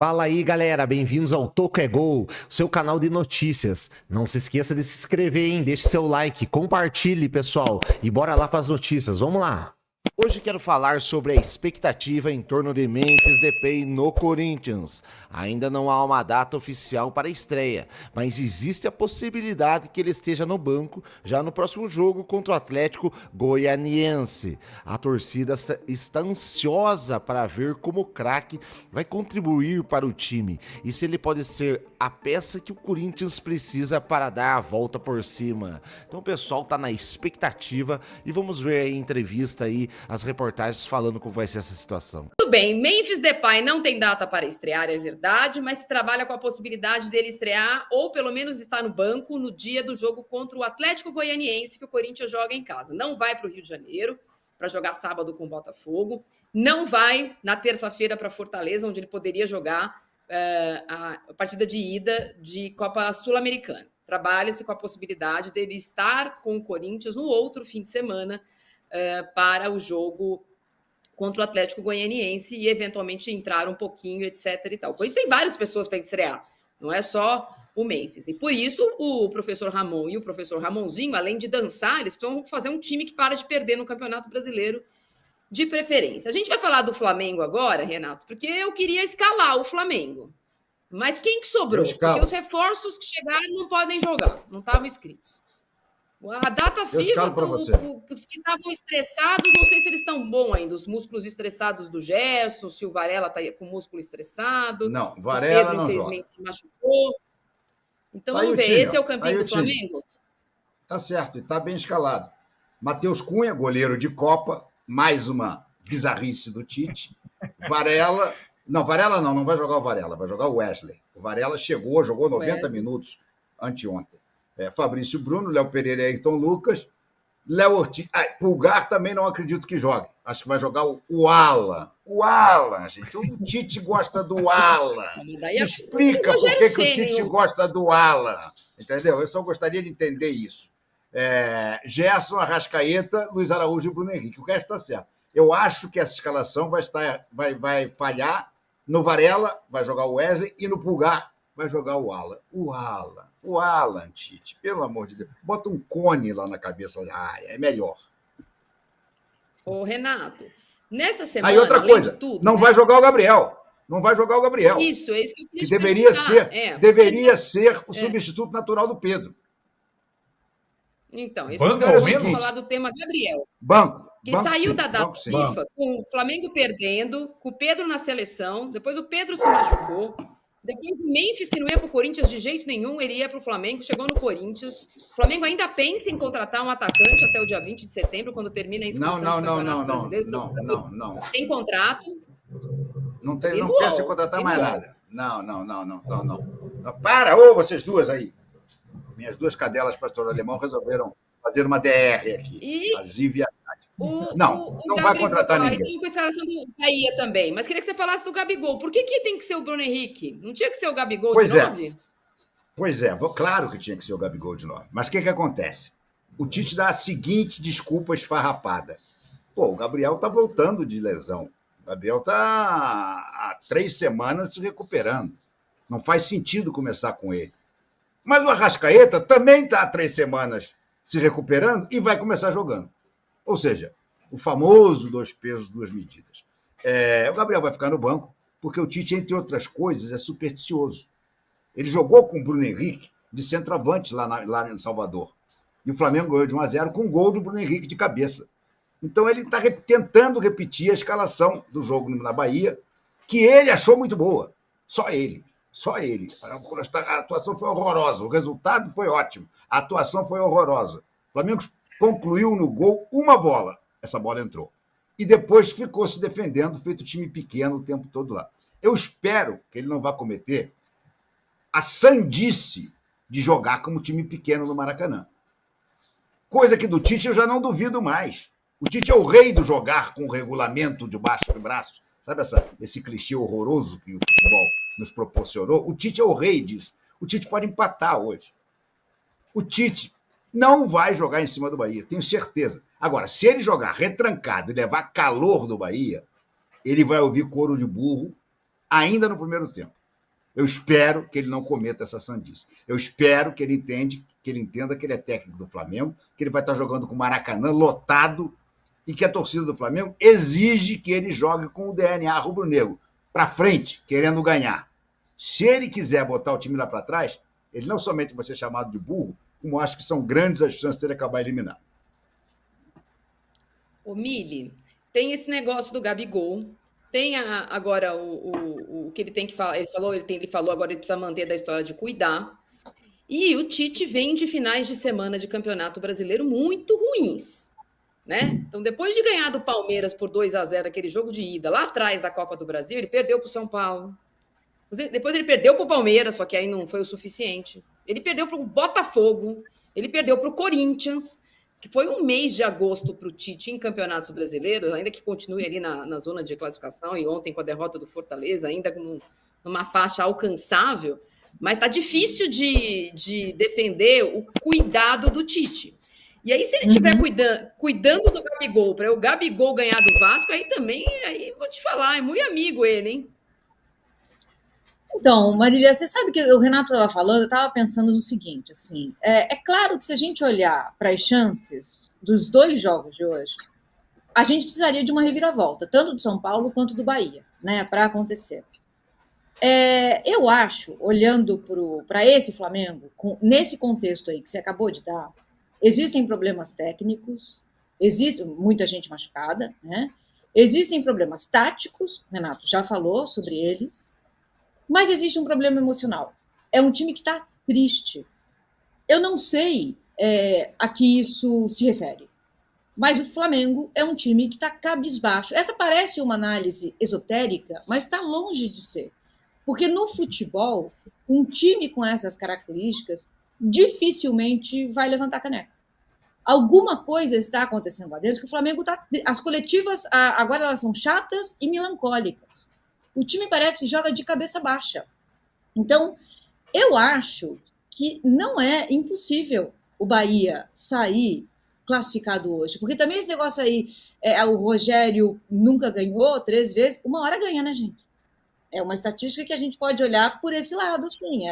Fala aí, galera, bem-vindos ao Toco é Gol, seu canal de notícias. Não se esqueça de se inscrever, hein? Deixe seu like, compartilhe, pessoal, e bora lá para as notícias. Vamos lá. Hoje quero falar sobre a expectativa em torno de Memphis Depay no Corinthians. Ainda não há uma data oficial para a estreia, mas existe a possibilidade que ele esteja no banco já no próximo jogo contra o Atlético Goianiense. A torcida está ansiosa para ver como o craque vai contribuir para o time e se ele pode ser a peça que o Corinthians precisa para dar a volta por cima. Então o pessoal está na expectativa e vamos ver aí a entrevista aí, as reportagens falando como vai ser essa situação. Tudo bem, Memphis Depay não tem data para estrear, é verdade, mas se trabalha com a possibilidade dele estrear ou pelo menos estar no banco no dia do jogo contra o Atlético Goianiense, que o Corinthians joga em casa. Não vai para o Rio de Janeiro para jogar sábado com o Botafogo, não vai na terça-feira para Fortaleza, onde ele poderia jogar a partida de ida de Copa Sul-Americana. Trabalha-se com a possibilidade dele estar com o Corinthians no outro fim de semana para o jogo contra o Atlético Goianiense e eventualmente entrar um pouquinho, etc e tal. Por isso tem várias pessoas para estrear, não é só o Memphis. E por isso o professor Ramon e o professor Ramonzinho, além de dançar, eles precisam fazer um time que para de perder no Campeonato Brasileiro de preferência. A gente vai falar do Flamengo agora, Renato, porque eu queria escalar o Flamengo. Mas quem que sobrou? Porque os reforços que chegaram não podem jogar, não estavam inscritos. A data FIFA, os que estavam estressados, não sei se eles estão bons ainda. Os músculos estressados do Gerson, se o Varela está com o músculo estressado. Não, Varela o Pedro, não infelizmente, joga. se machucou. Então, tá vamos ver. Time, esse é o campinho do Flamengo? Tá certo, e tá bem escalado. Matheus Cunha, goleiro de Copa, mais uma bizarrice do Tite. Varela... Não, Varela não vai jogar o Varela, vai jogar o Wesley. O Varela jogou 90 minutos anteontem. Fabrício Bruno, Léo Pereira e Ayrton Lucas. Léo Ortiz. Pulgar também não acredito que jogue. Acho que vai jogar o Alan. O Alan, gente. O Tite gosta do Alan. Explica por que o Tite gosta do Alan. Entendeu? Eu só gostaria de entender isso. Gerson, Arrascaeta, Luiz Araújo e Bruno Henrique. O resto está certo. Eu acho que essa escalação vai falhar. No Varela vai jogar o Wesley e no Pulgar vai jogar o Alan. O Alan, Tite, pelo amor de Deus. Bota um cone lá na cabeça da área, é melhor. Ô, Renato, nessa semana, aí outra coisa, tudo, não vai jogar o Gabriel. Não vai jogar o Gabriel. Isso, é isso que eu queria que deveria ser o substituto natural do Pedro. Então, esse eu vou falar do tema Gabriel. Banco. Que saiu da data FIFA com o Flamengo perdendo, com o Pedro na seleção, depois o Pedro se machucou, depois o Memphis, que não ia para o Corinthians de jeito nenhum, ele ia para o Flamengo, chegou no Corinthians. O Flamengo ainda pensa em contratar um atacante até o dia 20 de setembro, quando termina a inscrição do Campeonato Brasileiro. Não. Tem contrato. Não pensa em contratar mais nada. Não. Para, vocês duas aí. Minhas duas cadelas pastor alemão resolveram fazer uma DR aqui. Fazer viagem. Não vai contratar ninguém. Tem com a escalação do Bahia também, mas queria que você falasse do Gabigol. Por que tem que ser o Bruno Henrique? Não tinha que ser o Gabigol de 9? Pois é, claro que tinha que ser o Gabigol de 9. Mas o que acontece? O Tite dá a seguinte desculpa esfarrapada. O Gabriel está voltando de lesão. O Gabriel está há 3 semanas se recuperando. Não faz sentido começar com ele. Mas o Arrascaeta também está há 3 semanas se recuperando e vai começar jogando. Ou seja, o famoso 2 pesos, 2 medidas. O Gabriel vai ficar no banco, porque o Tite, entre outras coisas, é supersticioso. Ele jogou com o Bruno Henrique de centroavante lá em Salvador. E o Flamengo ganhou de 1-0 com um gol do Bruno Henrique de cabeça. Então ele está tentando repetir a escalação do jogo na Bahia, que ele achou muito boa. Só ele. A atuação foi horrorosa. O resultado foi ótimo. A atuação foi horrorosa. O Flamengo concluiu no gol uma bola. Essa bola entrou. E depois ficou se defendendo, feito time pequeno o tempo todo lá. Eu espero que ele não vá cometer a sandice de jogar como time pequeno no Maracanã. Coisa que do Tite eu já não duvido mais. O Tite é o rei do jogar com o regulamento debaixo do braço. Sabe esse clichê horroroso que o futebol nos proporcionou? O Tite é o rei disso. O Tite pode empatar hoje. O Tite não vai jogar em cima do Bahia, tenho certeza. Agora, se ele jogar retrancado e levar calor do Bahia, ele vai ouvir couro de burro ainda no primeiro tempo. Eu espero que ele não cometa essa sandice. Eu espero que ele entenda que ele é técnico do Flamengo, que ele vai estar jogando com o Maracanã lotado e que a torcida do Flamengo exige que ele jogue com o DNA rubro-negro, para frente, querendo ganhar. Se ele quiser botar o time lá para trás, ele não somente vai ser chamado de burro, como acho que são grandes as chances de ele acabar eliminado. Ô, Mili, tem esse negócio do Gabigol, tem agora o que ele tem que falar. Ele falou agora, ele precisa manter da história de cuidar. E o Tite vem de finais de semana de Campeonato Brasileiro muito ruins, né? Então, depois de ganhar do Palmeiras por 2-0, aquele jogo de ida lá atrás da Copa do Brasil, ele perdeu para o São Paulo. Depois ele perdeu para o Palmeiras, só que aí não foi o suficiente. Ele perdeu para o Botafogo, ele perdeu para o Corinthians, que foi um mês de agosto para o Tite em campeonatos brasileiros, ainda que continue ali na zona de classificação, e ontem com a derrota do Fortaleza, ainda numa faixa alcançável, mas está difícil de defender o cuidado do Tite. E aí, se ele estiver cuidando do Gabigol, para o Gabigol ganhar do Vasco, aí também, aí vou te falar, é muito amigo ele, hein? Então, Marília, você sabe que o Renato estava falando, eu estava pensando no seguinte, assim, é claro que se a gente olhar para as chances dos 2 jogos de hoje, a gente precisaria de uma reviravolta, tanto do São Paulo quanto do Bahia, né, para acontecer. Eu acho, olhando para esse Flamengo, nesse contexto aí que você acabou de dar, existem problemas técnicos, existe muita gente machucada, né? Existem problemas táticos, o Renato já falou sobre eles, mas existe um problema emocional. É um time que está triste. Eu não sei a que isso se refere, mas o Flamengo é um time que está cabisbaixo. Essa parece uma análise esotérica, mas está longe de ser. Porque no futebol, um time com essas características dificilmente vai levantar a caneca. Alguma coisa está acontecendo lá dentro que o Flamengo está... As coletivas agora elas são chatas e melancólicas. O time parece que joga de cabeça baixa. Então, eu acho que não é impossível o Bahia sair classificado hoje. Porque também esse negócio aí, o Rogério nunca ganhou 3 vezes, uma hora ganha, né, gente? É uma estatística que a gente pode olhar por esse lado, assim.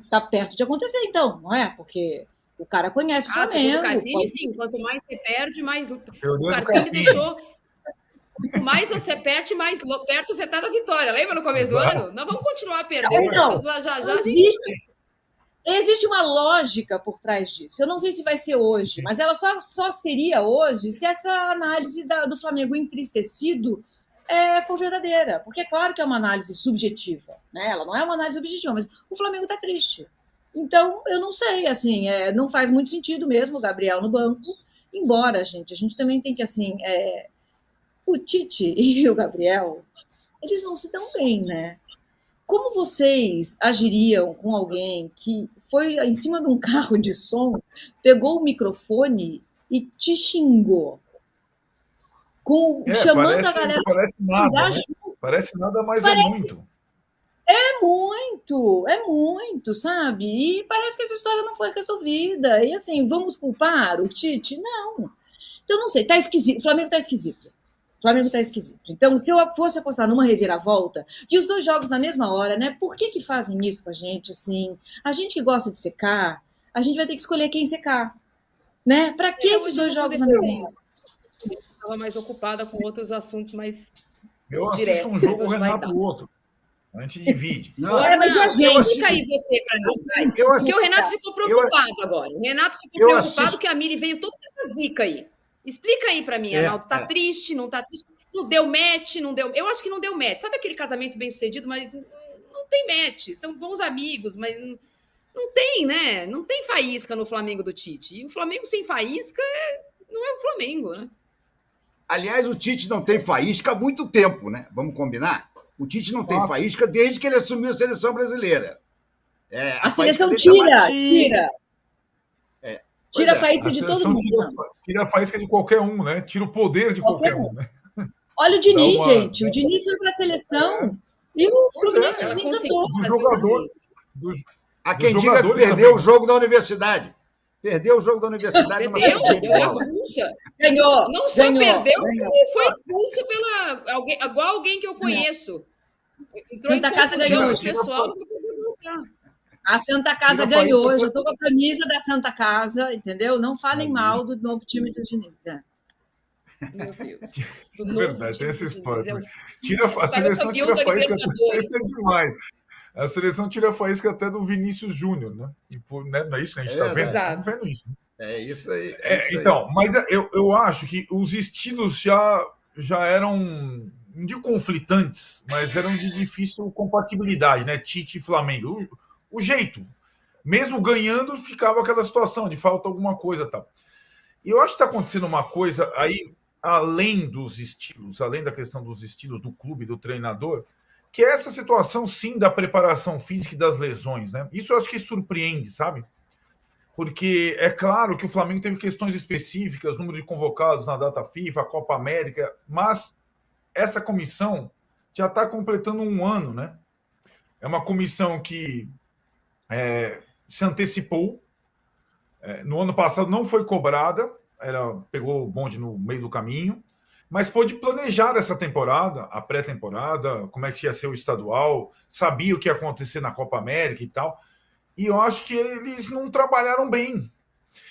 Tá perto de acontecer, então, não é? Porque o cara conhece o Flamengo. O Carpini, sim. Quanto mais você perde, mais... O Carpini deixou... Mais você perde, mais perto você está da vitória. Lembra no começo do ano? Nós vamos continuar perdendo. Então, já existe uma lógica por trás disso. Eu não sei se vai ser hoje, mas ela só seria hoje se essa análise do Flamengo entristecido for verdadeira. Porque é claro que é uma análise subjetiva, né? Ela não é uma análise objetiva, mas o Flamengo está triste. Então, eu não sei, assim, não faz muito sentido mesmo o Gabriel no banco, embora, a gente também tem que, assim... O Tite e o Gabriel, eles não se dão bem, né? Como vocês agiriam com alguém que foi em cima de um carro de som, pegou o microfone e te xingou? Chamando a galera... Parece nada, né? Parece nada, mas é muito. É muito, sabe? E parece que essa história não foi resolvida. E assim, vamos culpar o Tite? Não. Então, não sei, tá esquisito. O Flamengo tá esquisito. Então, se eu fosse apostar numa reviravolta, e os 2 jogos na mesma hora, né? Por que fazem isso com a gente, assim? A gente que gosta de secar, a gente vai ter que escolher quem secar, né? Para que esses 2 jogos na mesma hora? Eu estava mais ocupada com outros assuntos mais eu diretos. Um jogo, o Renato o outro. A gente divide. Mas a gente... Explica aí você para mim, vai. Porque o Renato ficou preocupado agora. O Renato ficou preocupado que a Miri veio toda essa zica aí. Explica aí para mim, Arnaldo. Tá triste, não tá triste? Não deu match, não deu... Eu acho que não deu match. Sabe aquele casamento bem-sucedido, mas não tem match. São bons amigos, mas não tem, né? Não tem faísca no Flamengo do Tite. E o Flamengo sem faísca não é o Flamengo, né? Aliás, o Tite não tem faísca há muito tempo, né? Vamos combinar? O Tite não tem faísca desde que ele assumiu a seleção brasileira. A seleção tira. Tira a faísca de todo mundo. Tira a faísca de qualquer um, né? Tira o poder de qualquer um, né? Olha o Diniz, gente. O Diniz foi para a seleção e o Fluminense desencantou. Do jogador. Há quem diga que perdeu o jogo da universidade. Perdeu o jogo da universidade. Ganhou. Não só perdeu, como foi expulso igual alguém que eu conheço. Entrou Santa em Casa confusão ganhou. com o pessoal, não vai poder voltar. A Santa Casa Tira a ganhou. faísca, Eu tô com a camisa da Santa Casa, entendeu? Não falem Aí. mal do novo time do Diniz. É. Meu Deus. Do É novo verdade, tem time essa do história. Diniz. A Saiu seleção campeão tira a da faísca, Libertadores. isso é demais. A seleção tira a faísca até do Vinícius Júnior, né? Né? Não é isso que a gente está vendo? Exato. Estamos vendo isso. É isso aí. Então, mas eu acho que os estilos já eram, não digo conflitantes, mas eram de difícil compatibilidade, né? Tite e Flamengo. O jeito. Mesmo ganhando, ficava aquela situação de falta alguma coisa e tal. E eu acho que está acontecendo uma coisa aí, além dos estilos, além da questão dos estilos do clube, do treinador, que é essa situação, sim, da preparação física e das lesões, né? Isso eu acho que surpreende, sabe? Porque é claro que o Flamengo teve questões específicas, número de convocados na data FIFA, a Copa América, mas essa comissão já está completando um ano, né? É uma comissão que se antecipou. No ano passado não foi cobrada, pegou o bonde no meio do caminho, mas pôde planejar essa temporada, a pré-temporada, como é que ia ser o estadual, sabia o que ia acontecer na Copa América e tal. E eu acho que eles não trabalharam bem.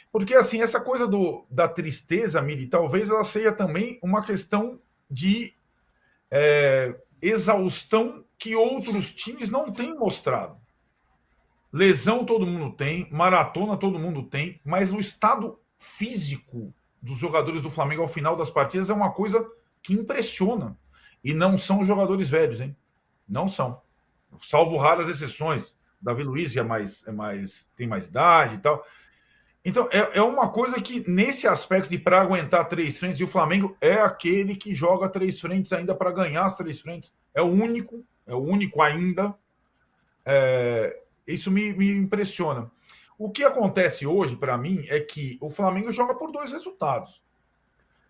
Porque, assim, essa coisa da tristeza, Miri, talvez ela seja também uma questão de exaustão que outros times não têm mostrado. Lesão todo mundo tem, maratona todo mundo tem, mas o estado físico dos jogadores do Flamengo ao final das partidas é uma coisa que impressiona. E não são jogadores velhos, hein? Não são. Salvo raras exceções. Davi Luiz tem mais idade e tal. Então, é uma coisa que, nesse aspecto de para aguentar 3 frentes, e o Flamengo é aquele que joga 3 frentes ainda para ganhar as 3 frentes. É o único ainda. Isso me impressiona. O que acontece hoje, para mim, é que o Flamengo joga por 2 resultados.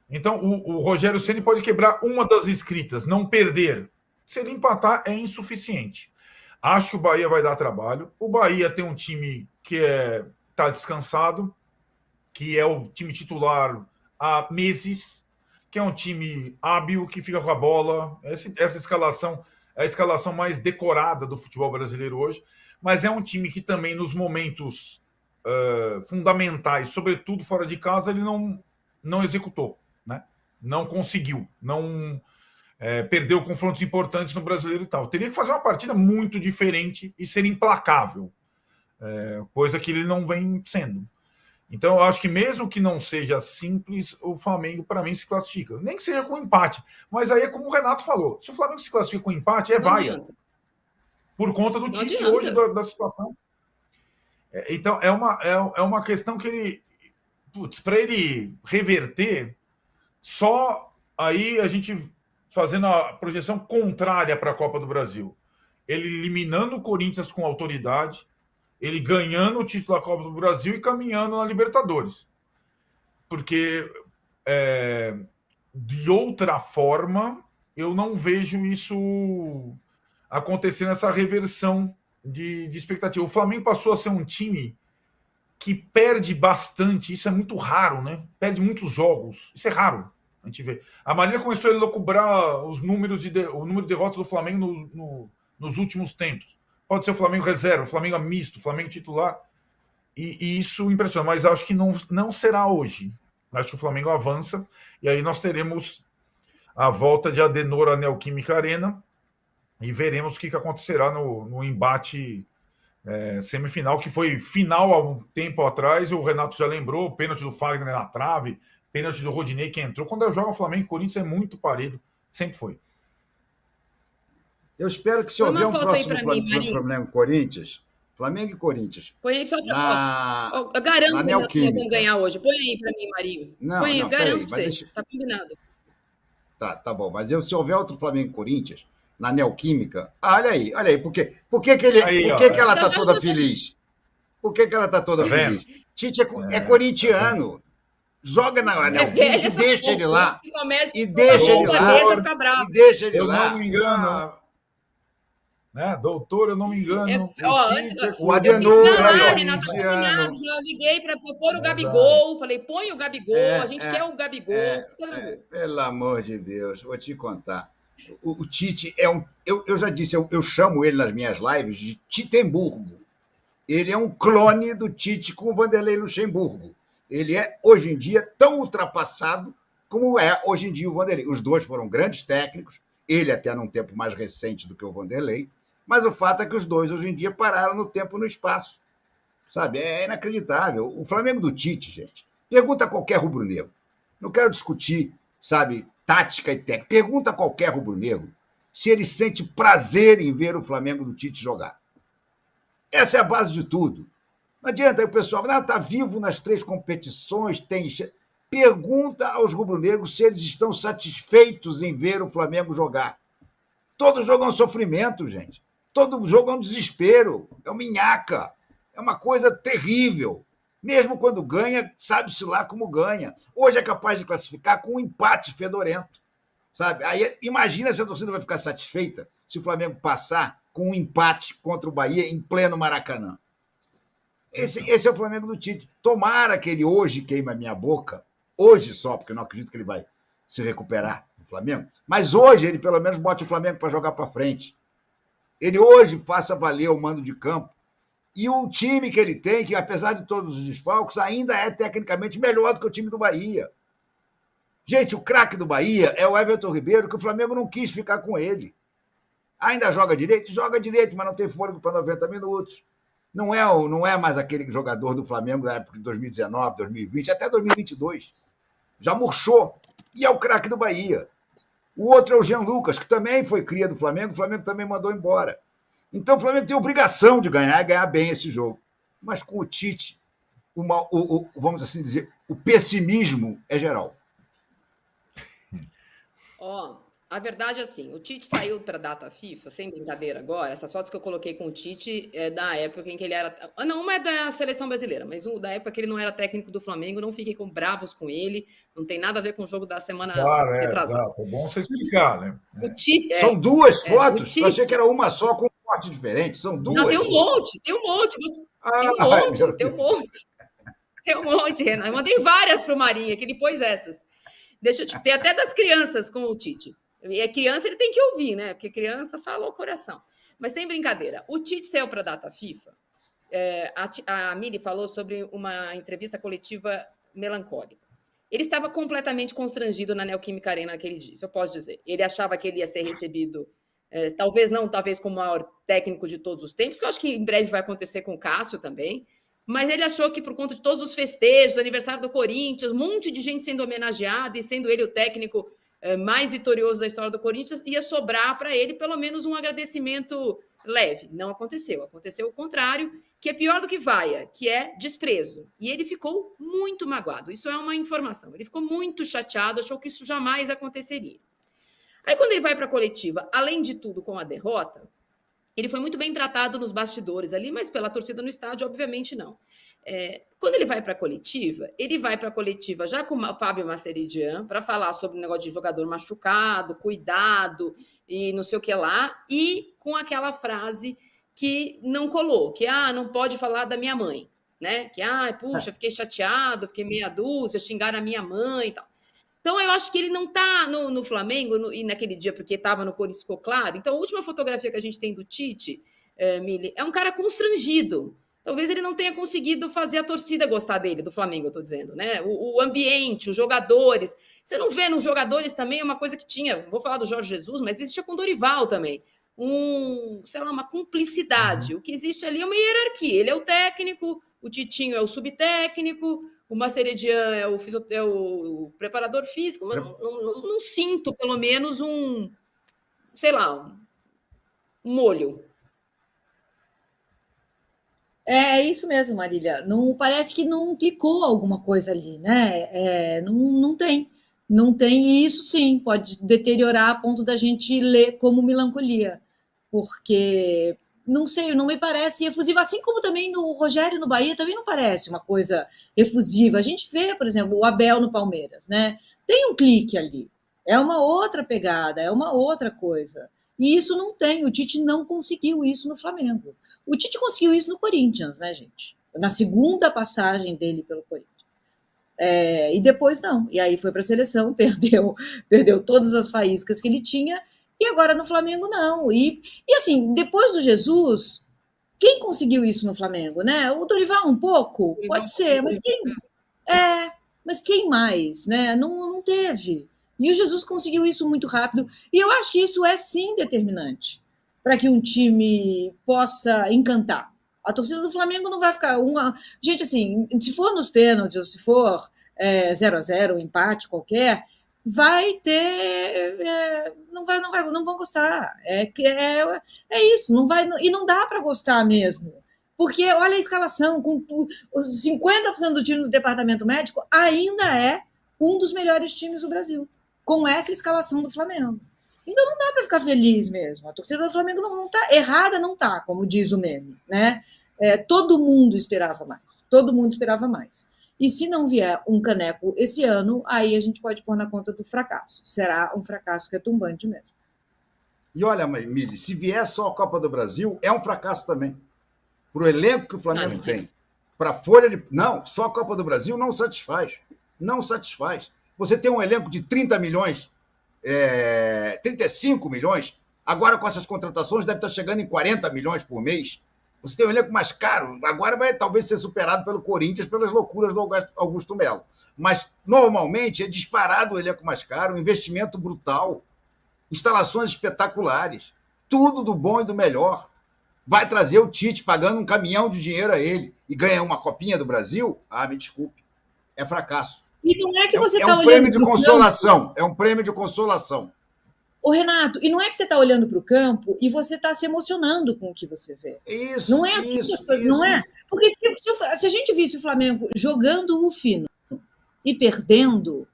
Então, o Rogério Ceni pode quebrar uma das escritas, não perder. Se ele empatar, é insuficiente. Acho que o Bahia vai dar trabalho. O Bahia tem um time que está descansado, que é o time titular há meses, que é um time hábil, que fica com a bola. Essa escalação é a escalação mais decorada do futebol brasileiro hoje. Mas é um time que também, nos momentos fundamentais, sobretudo fora de casa, ele não executou, né? Não conseguiu, perdeu confrontos importantes no Brasileiro e tal. Teria que fazer uma partida muito diferente e ser implacável, coisa que ele não vem sendo. Então, eu acho que mesmo que não seja simples, o Flamengo, para mim, se classifica. Nem que seja com empate. Mas aí é como o Renato falou. Se o Flamengo se classifica com empate, vaia. Por conta do Tite hoje, da situação. Então, é uma questão que ele... para ele reverter, só aí a gente fazendo a projeção contrária para a Copa do Brasil. Ele eliminando o Corinthians com autoridade, ele ganhando o título da Copa do Brasil e caminhando na Libertadores. Porque, de outra forma, eu não vejo isso acontecendo, essa reversão de expectativa. O Flamengo passou a ser um time que perde bastante, isso é muito raro, né? Perde muitos jogos, isso é raro. A gente vê. A Marília começou a elocubrar o número de derrotas do Flamengo nos últimos tempos. Pode ser o Flamengo reserva, o Flamengo misto, o Flamengo titular. E isso impressiona, mas acho que não será hoje. Acho que o Flamengo avança e aí nós teremos a volta de Adenor à Neoquímica Arena e veremos o que acontecerá no embate semifinal, que foi final há um tempo atrás. O Renato já lembrou, pênalti do Fagner na trave, pênalti do Rodinei que entrou. Quando eu jogo Flamengo e Corinthians é muito parelho, sempre foi. Eu espero que se houver um próximo Flamengo e Corinthians. Põe aí só para. Eu garanto que nós vamos ganhar hoje. Põe aí para mim, Marinho. Põe aí, eu garanto para você. Tá combinado. Tá bom. Mas se houver outro Flamengo e Corinthians, na Neoquímica, olha aí. Por que ela está toda feliz? Por que ela está toda feliz? Tite é corintiano. Joga na Neoquímica e deixa ele lá. E deixa ele lá. Eu não me engano. Né? Doutor, eu não me engano. O Adenor. Renato, combinado. Já liguei para pôr o Gabigol. Falei, põe o Gabigol. A gente quer o Gabigol. Pelo amor de Deus, vou te contar. O Tite é um. Eu já disse, eu chamo ele nas minhas lives de Titemburgo. Ele é um clone do Tite com o Vanderlei Luxemburgo. Ele é, hoje em dia, tão ultrapassado como é hoje em dia o Vanderlei. Os dois foram grandes técnicos, ele até num tempo mais recente do que o Vanderlei, mas o fato é que os dois, hoje em dia, pararam no tempo e no espaço. Sabe? É inacreditável. O Flamengo do Tite, gente, pergunta a qualquer rubro-negro. Não quero discutir, sabe, tática e técnica. Pergunta a qualquer rubro-negro se ele sente prazer em ver o Flamengo do Tite jogar. Essa é a base de tudo. Não adianta aí o pessoal, está vivo nas 3 competições, tem. Pergunta aos rubro-negros se eles estão satisfeitos em ver o Flamengo jogar. Todo jogo é um sofrimento, gente. Todo jogo é um desespero, é uma minhaca, é uma coisa terrível. Mesmo quando ganha, sabe-se lá como ganha. Hoje é capaz de classificar com um empate fedorento. Sabe? Aí, imagina se a torcida vai ficar satisfeita se o Flamengo passar com um empate contra o Bahia em pleno Maracanã. Esse é o Flamengo do Tite. Tomara que ele hoje queime a minha boca, hoje só, porque eu não acredito que ele vai se recuperar no Flamengo, mas hoje ele pelo menos bote o Flamengo para jogar para frente. Ele hoje faça valer o mando de campo. E o time que ele tem, que apesar de todos os desfalques, ainda é tecnicamente melhor do que o time do Bahia. Gente, o craque do Bahia é o Everton Ribeiro, que o Flamengo não quis ficar com ele. Ainda joga direito, mas não tem fôlego para 90 minutos. Não é mais aquele jogador do Flamengo da época de 2019, 2020, até 2022. Já murchou. E é o craque do Bahia. O outro é o Jean Lucas, que também foi cria do Flamengo, o Flamengo também mandou embora. Então o Flamengo tem obrigação de ganhar e ganhar bem esse jogo. Mas com o Tite, vamos assim dizer, o pessimismo é geral. A verdade é assim, o Tite saiu para a data FIFA, sem brincadeira agora, essas fotos que eu coloquei com o Tite é da época em que ele era... Não, uma é da seleção brasileira, mas da época que ele não era técnico do Flamengo, não fiquem bravos com ele, não tem nada a ver com o jogo da semana retrasada. Exato, é bom você explicar, né? O Tite, São 2 fotos? Tite... Eu achei que era uma só com um corte diferente, são 2. Não, tem um monte. Tem um monte, Renan. Eu mandei várias para o Marinha, que ele pôs essas. Tem até das crianças com o Tite. E a criança ele tem que ouvir, né? Porque criança fala o coração. Mas sem brincadeira, o Tite saiu para a data FIFA. A Miri falou sobre uma entrevista coletiva melancólica. Ele estava completamente constrangido na Neoquímica Arena naquele dia, isso eu posso dizer. Ele achava que ele ia ser recebido, talvez como o maior técnico de todos os tempos, que eu acho que em breve vai acontecer com o Cássio também. Mas ele achou que, por conta de todos os festejos, aniversário do Corinthians, um monte de gente sendo homenageada e sendo ele o técnico mais vitorioso da história do Corinthians, ia sobrar para ele pelo menos um agradecimento leve. Não aconteceu. Aconteceu o contrário, que é pior do que vaia, que é desprezo. E ele ficou muito magoado. Isso é uma informação. Ele ficou muito chateado, achou que isso jamais aconteceria. Aí, quando ele vai para a coletiva, além de tudo, com a derrota, ele foi muito bem tratado nos bastidores ali, mas pela torcida no estádio, obviamente, não. Quando ele vai para a coletiva já com o Fábio Maceridian para falar sobre o negócio de jogador machucado, cuidado e não sei o que lá, e com aquela frase que não colou, que não pode falar da minha mãe, né? Que, puxa, fiquei chateado, porque meia dúzia, xingaram a minha mãe e tal. Então, eu acho que ele não está no Flamengo e naquele dia, porque estava no Corinthians, ficou claro. Então, a última fotografia que a gente tem do Tite, Mili, é um cara constrangido. Talvez ele não tenha conseguido fazer a torcida gostar dele, do Flamengo, eu estou dizendo, né? O ambiente, os jogadores. Você não vê nos jogadores também uma coisa que tinha, vou falar do Jorge Jesus, mas existia com o Dorival também. Uma cumplicidade. O que existe ali é uma hierarquia. Ele é o técnico, o Titinho é o subtécnico, o Maceridian é o preparador físico, mas não sinto, pelo menos, um molho. É isso mesmo, Marília. Não, parece que não clicou alguma coisa ali, né? Não tem. Não tem, e isso sim pode deteriorar a ponto da gente ler como melancolia. Porque, não sei, não me parece efusiva. Assim como também no Rogério no Bahia também não parece uma coisa efusiva. A gente vê, por exemplo, o Abel no Palmeiras, né? Tem um clique ali. É uma outra pegada, é uma outra coisa. E isso não tem. O Tite não conseguiu isso no Flamengo. O Tite conseguiu isso no Corinthians, né, gente? Na segunda passagem dele pelo Corinthians. E depois não. E aí foi para a seleção, perdeu todas as faíscas que ele tinha E agora no Flamengo não. E assim, depois do Jesus, quem conseguiu isso no Flamengo, né? O Dorival um pouco, pode ser, mas quem mais, né? Não teve. E o Jesus conseguiu isso muito rápido. E eu acho que isso é sim determinante para que um time possa encantar. A torcida do Flamengo não vai ficar uma. Gente, assim, se for nos pênaltis, ou se for 0-0, um empate qualquer, vai ter. Não vão gostar. É isso, não vai. E não dá para gostar mesmo. Porque olha a escalação, com 50% do time do departamento médico ainda é um dos melhores times do Brasil, com essa escalação do Flamengo. Então não dá para ficar feliz mesmo. A torcida do Flamengo não está errada, não está, como diz o meme, né? Todo mundo esperava mais. Todo mundo esperava mais. E se não vier um caneco esse ano, aí a gente pode pôr na conta do fracasso. Será um fracasso retumbante mesmo. E olha, Mili, se vier só a Copa do Brasil, é um fracasso também. Para o elenco que o Flamengo tem. Para a folha de... Não, só a Copa do Brasil não satisfaz. Não satisfaz. Você tem um elenco de 30 milhões, 35 milhões, agora com essas contratações deve estar chegando em 40 milhões por mês. Você tem um elenco mais caro, agora vai talvez ser superado pelo Corinthians pelas loucuras do Augusto Melo. Mas, normalmente, é disparado o elenco mais caro, um investimento brutal, instalações espetaculares, tudo do bom e do melhor. Vai trazer o Tite pagando um caminhão de dinheiro a ele e ganha uma copinha do Brasil? Ah, me desculpe, é fracasso. E não é que você é um prêmio de consolação, é um prêmio de consolação. Ô, Renato, e não é que você está olhando para o campo e você está se emocionando com o que você vê. Isso, não é assim que as coisas, não é? Porque se a gente visse o Flamengo jogando o fino e perdendo,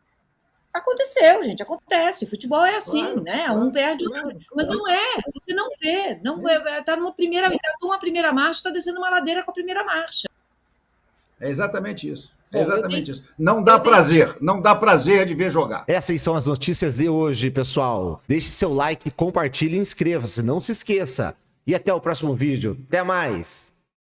aconteceu, gente, acontece. Futebol é assim, claro, né? Claro, um perde o outro. Mas não é, você não vê. Está numa primeira marcha, está descendo uma ladeira com a primeira marcha. É exatamente isso. É exatamente isso. Não dá prazer de ver jogar. Essas são as notícias de hoje, pessoal. Deixe seu like, compartilhe e inscreva-se. Não se esqueça. E até o próximo vídeo. Até mais.